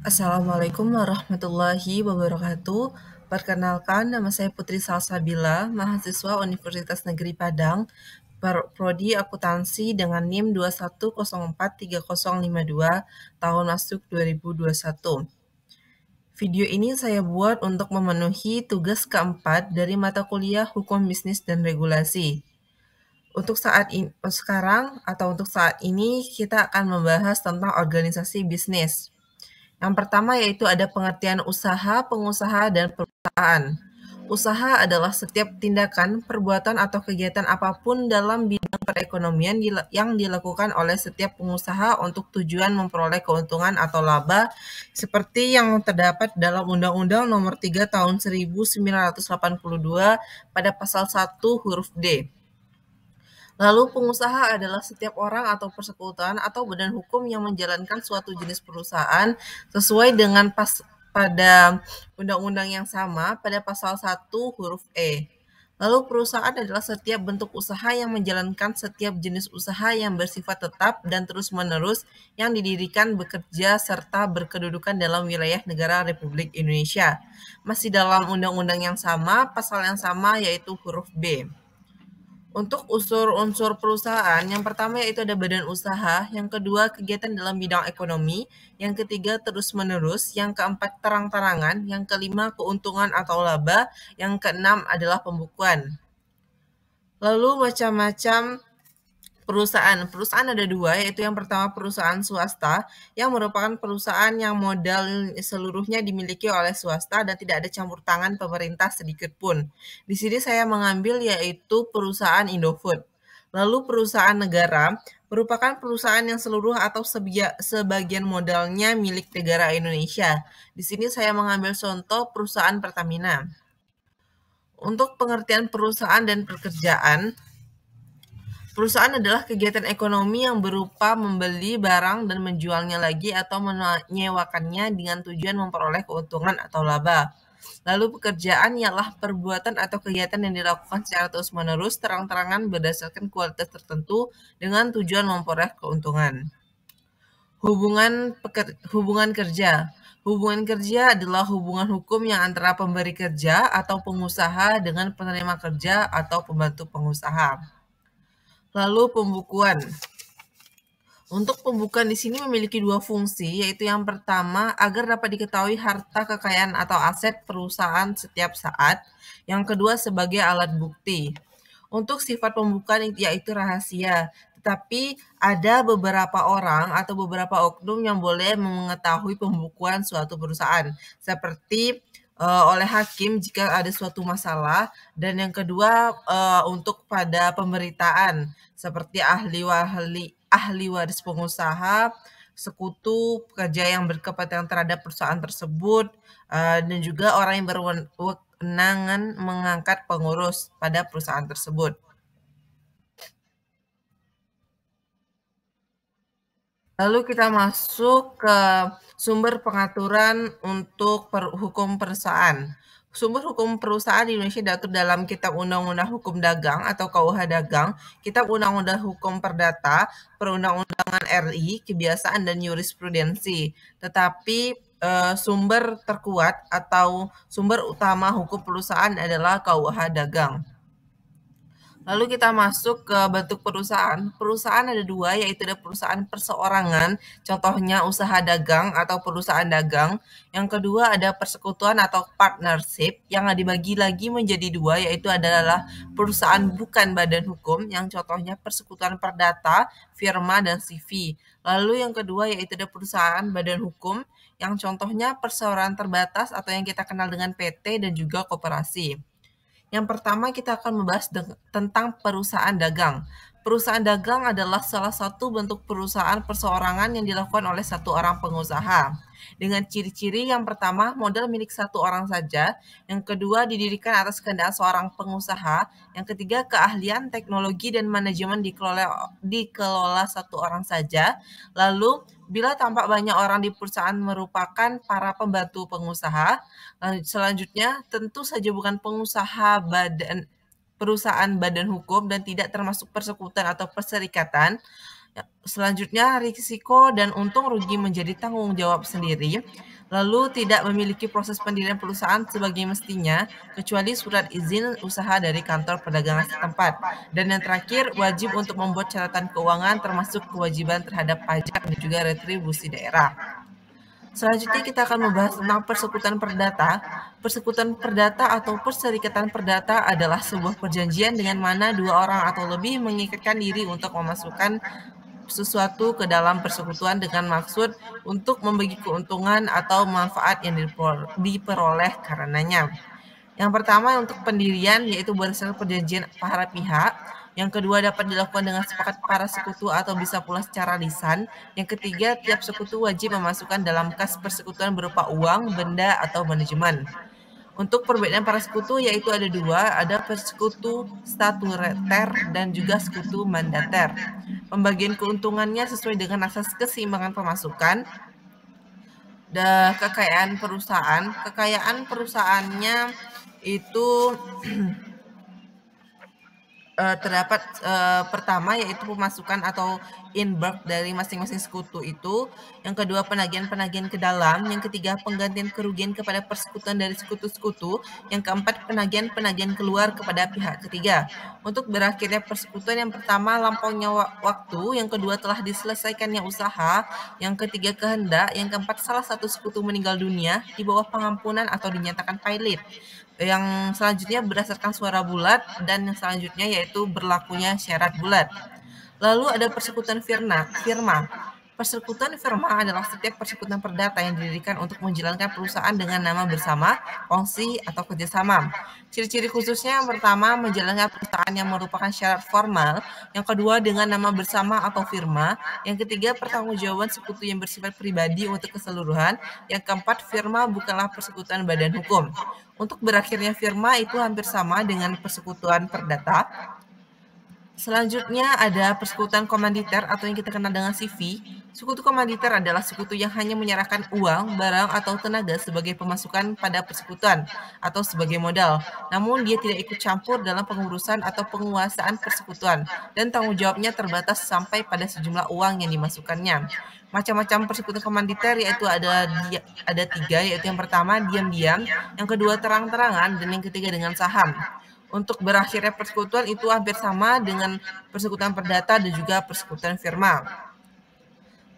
Assalamualaikum warahmatullahi wabarakatuh. Perkenalkan, nama saya Putri Salsabila, mahasiswa Universitas Negeri Padang, Prodi Akuntansi dengan NIM 210430052 tahun masuk 2021. Video ini saya buat untuk memenuhi tugas keempat dari mata kuliah Hukum Bisnis dan Regulasi. Untuk saat ini kita akan membahas tentang organisasi bisnis. Yang pertama yaitu ada pengertian usaha, pengusaha, dan perusahaan. Usaha adalah setiap tindakan, perbuatan, atau kegiatan apapun dalam bidang perekonomian yang dilakukan oleh setiap pengusaha untuk tujuan memperoleh keuntungan atau laba, seperti yang terdapat dalam Undang-Undang Nomor 3 Tahun 1982 pada pasal 1 huruf D. Lalu pengusaha adalah setiap orang atau persekutuan atau badan hukum yang menjalankan suatu jenis perusahaan sesuai dengan pada undang-undang yang sama pada pasal 1 huruf E. Lalu perusahaan adalah setiap bentuk usaha yang menjalankan setiap jenis usaha yang bersifat tetap dan terus-menerus yang didirikan, bekerja, serta berkedudukan dalam wilayah negara Republik Indonesia. Masih dalam undang-undang yang sama, pasal yang sama yaitu huruf B. Untuk unsur-unsur perusahaan, yang pertama yaitu ada badan usaha, yang kedua kegiatan dalam bidang ekonomi, yang ketiga terus-menerus, yang keempat terang-terangan, yang kelima keuntungan atau laba, yang keenam adalah pembukuan. Lalu macam-macam perusahaan. Perusahaan ada dua, yaitu yang pertama perusahaan swasta, yang merupakan perusahaan yang modal seluruhnya dimiliki oleh swasta dan tidak ada campur tangan pemerintah sedikit pun. Di sini saya mengambil yaitu perusahaan Indofood. Lalu perusahaan negara merupakan perusahaan yang seluruh atau sebagian modalnya milik negara Indonesia. Di sini saya mengambil contoh perusahaan Pertamina. Untuk pengertian perusahaan dan pekerjaan, perusahaan adalah kegiatan ekonomi yang berupa membeli barang dan menjualnya lagi atau menyewakannya dengan tujuan memperoleh keuntungan atau laba. Lalu pekerjaan ialah perbuatan atau kegiatan yang dilakukan secara terus-menerus, terang-terangan berdasarkan kualitas tertentu dengan tujuan memperoleh keuntungan. Hubungan kerja. Hubungan kerja adalah hubungan hukum yang antara pemberi kerja atau pengusaha dengan penerima kerja atau pembantu pengusaha. Lalu pembukuan. Untuk pembukuan di sini memiliki dua fungsi, yaitu yang pertama agar dapat diketahui harta kekayaan atau aset perusahaan setiap saat, yang kedua sebagai alat bukti. Untuk sifat pembukuan yaitu rahasia, tetapi ada beberapa orang atau beberapa oknum yang boleh mengetahui pembukuan suatu perusahaan, seperti oleh hakim jika ada suatu masalah, dan yang kedua untuk pada pemberitaan seperti ahli waris pengusaha, sekutu, pekerja yang berkepentingan terhadap perusahaan tersebut, dan juga orang yang berwenangan mengangkat pengurus pada perusahaan tersebut. Lalu kita masuk ke sumber pengaturan untuk hukum perusahaan. Sumber hukum perusahaan di Indonesia diatur dalam Kitab Undang-Undang Hukum Dagang atau KUH Dagang, Kitab Undang-Undang Hukum Perdata, Perundang-undangan RI, Kebiasaan dan Jurisprudensi. Tetapi sumber terkuat atau sumber utama hukum perusahaan adalah KUH Dagang. Lalu kita masuk ke bentuk perusahaan. Perusahaan ada dua, yaitu ada perusahaan perseorangan, contohnya usaha dagang atau perusahaan dagang. Yang kedua ada persekutuan atau partnership, yang dibagi lagi menjadi dua, yaitu adalah perusahaan bukan badan hukum, yang contohnya persekutuan perdata, firma, dan CV. Lalu yang kedua yaitu ada perusahaan badan hukum, yang contohnya perseorangan terbatas atau yang kita kenal dengan PT dan juga koperasi. Yang pertama kita akan membahas tentang perusahaan dagang. Perusahaan dagang adalah salah satu bentuk perusahaan perseorangan yang dilakukan oleh satu orang pengusaha. Dengan ciri-ciri yang pertama, modal milik satu orang saja. Yang kedua, didirikan atas kehendak seorang pengusaha. Yang ketiga, keahlian, teknologi, dan manajemen dikelola satu orang saja. Lalu, bila tampak banyak orang di perusahaan merupakan para pembantu pengusaha. Selanjutnya, tentu saja bukan perusahaan badan hukum dan tidak termasuk persekutuan atau perserikatan. Selanjutnya, risiko dan untung rugi menjadi tanggung jawab sendiri, lalu tidak memiliki proses pendirian perusahaan sebagai mestinya, kecuali surat izin usaha dari kantor perdagangan setempat. Dan yang terakhir, wajib untuk membuat catatan keuangan termasuk kewajiban terhadap pajak dan juga retribusi daerah. Selanjutnya kita akan membahas tentang persekutuan perdata. Persekutuan perdata atau perserikatan perdata adalah sebuah perjanjian dengan mana dua orang atau lebih mengikatkan diri untuk memasukkan sesuatu ke dalam persekutuan dengan maksud untuk membagi keuntungan atau manfaat yang diperoleh karenanya. Yang pertama untuk pendirian yaitu berdasarkan perjanjian para pihak. Yang kedua dapat dilakukan dengan sepakat para sekutu atau bisa pula secara lisan. Yang ketiga tiap sekutu wajib memasukkan dalam kas persekutuan berupa uang, benda, atau manajemen. Untuk perbedaan para sekutu yaitu ada dua, ada persekutu statuter dan juga sekutu mandater. Pembagian keuntungannya sesuai dengan asas keseimbangan pemasukan. Kekayaan perusahaannya itu terdapat pertama yaitu pemasukan atau inburg dari masing-masing sekutu itu, yang kedua penagihan-penagihan ke dalam, yang ketiga penggantian kerugian kepada persekutuan dari sekutu-sekutu, yang keempat penagihan-penagihan keluar kepada pihak ketiga. Untuk berakhirnya persekutuan yang pertama lampaunya waktu, yang kedua telah diselesaikannya usaha, yang ketiga kehendak, yang keempat salah satu sekutu meninggal dunia di bawah pengampunan atau dinyatakan pailit. Yang selanjutnya berdasarkan suara bulat, dan yang selanjutnya yaitu berlakunya syarat bulat. Lalu ada persekutuan firma. Persekutuan firma adalah setiap persekutuan perdata yang didirikan untuk menjalankan perusahaan dengan nama bersama, kongsi, atau kerjasama. Ciri-ciri khususnya yang pertama menjalankan perusahaan yang merupakan syarat formal, yang kedua dengan nama bersama atau firma, yang ketiga pertanggungjawaban sekutu yang bersifat pribadi untuk keseluruhan, yang keempat firma bukanlah persekutuan badan hukum. Untuk berakhirnya firma itu hampir sama dengan persekutuan perdata. Selanjutnya ada persekutuan komanditer atau yang kita kenal dengan CV. Sekutu komanditer adalah sekutu yang hanya menyerahkan uang, barang, atau tenaga sebagai pemasukan pada persekutuan atau sebagai modal. Namun dia tidak ikut campur dalam pengurusan atau penguasaan persekutuan dan tanggung jawabnya terbatas sampai pada sejumlah uang yang dimasukkannya. Macam-macam persekutuan komanditer yaitu ada tiga, yaitu yang pertama diam-diam, yang kedua terang-terangan, dan yang ketiga dengan saham. Untuk berakhirnya persekutuan itu hampir sama dengan persekutuan perdata dan juga persekutuan firma.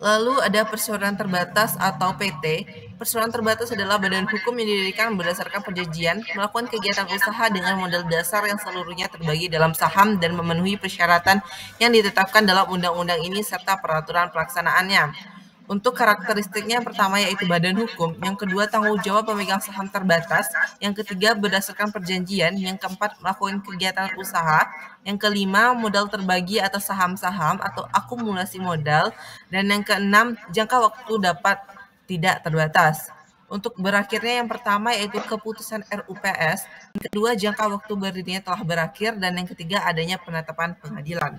Lalu ada perseroan terbatas atau PT. Perseroan terbatas adalah badan hukum yang didirikan berdasarkan perjanjian melakukan kegiatan usaha dengan modal dasar yang seluruhnya terbagi dalam saham dan memenuhi persyaratan yang ditetapkan dalam undang-undang ini serta peraturan pelaksanaannya. Untuk karakteristiknya yang pertama yaitu badan hukum, yang kedua tanggung jawab pemegang saham terbatas, yang ketiga berdasarkan perjanjian, yang keempat melakukan kegiatan usaha, yang kelima modal terbagi atas saham-saham atau akumulasi modal, dan yang keenam jangka waktu dapat tidak terbatas. Untuk berakhirnya yang pertama yaitu keputusan RUPS, yang kedua jangka waktu berdirinya telah berakhir, dan yang ketiga adanya penetapan pengadilan.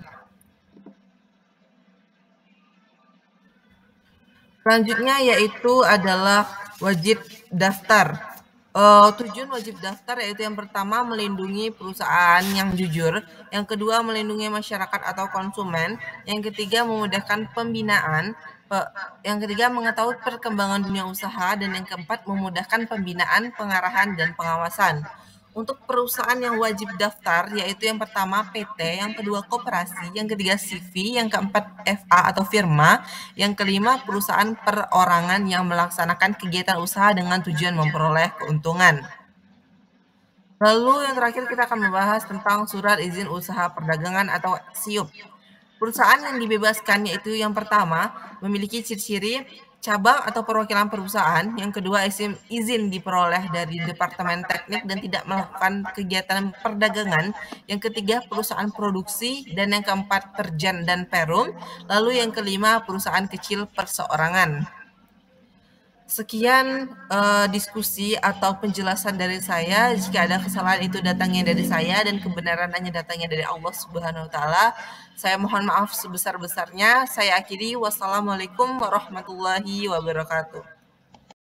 Selanjutnya yaitu adalah wajib daftar. Tujuan wajib daftar yaitu yang pertama melindungi perusahaan yang jujur, yang kedua melindungi masyarakat atau konsumen, yang ketiga memudahkan pembinaan, yang ketiga mengetahui perkembangan dunia usaha, dan yang keempat memudahkan pembinaan, pengarahan, dan pengawasan. Untuk perusahaan yang wajib daftar yaitu yang pertama PT, yang kedua koperasi, yang ketiga CV, yang keempat FA atau firma, yang kelima perusahaan perorangan yang melaksanakan kegiatan usaha dengan tujuan memperoleh keuntungan. Lalu yang terakhir kita akan membahas tentang surat izin usaha perdagangan atau SIUP. Perusahaan yang dibebaskan yaitu yang pertama memiliki ciri-ciri cabang atau perwakilan perusahaan, yang kedua izin diperoleh dari Departemen Teknik dan tidak melakukan kegiatan perdagangan, yang ketiga perusahaan produksi, dan yang keempat terjan dan perum, lalu yang kelima perusahaan kecil perseorangan. Sekian diskusi atau penjelasan dari saya. Jika ada kesalahan itu datangnya dari saya dan kebenaran hanya datangnya dari Allah Subhanahu wa taala. Saya mohon maaf sebesar-besarnya. Saya akhiri. Wassalamualaikum warahmatullahi wabarakatuh.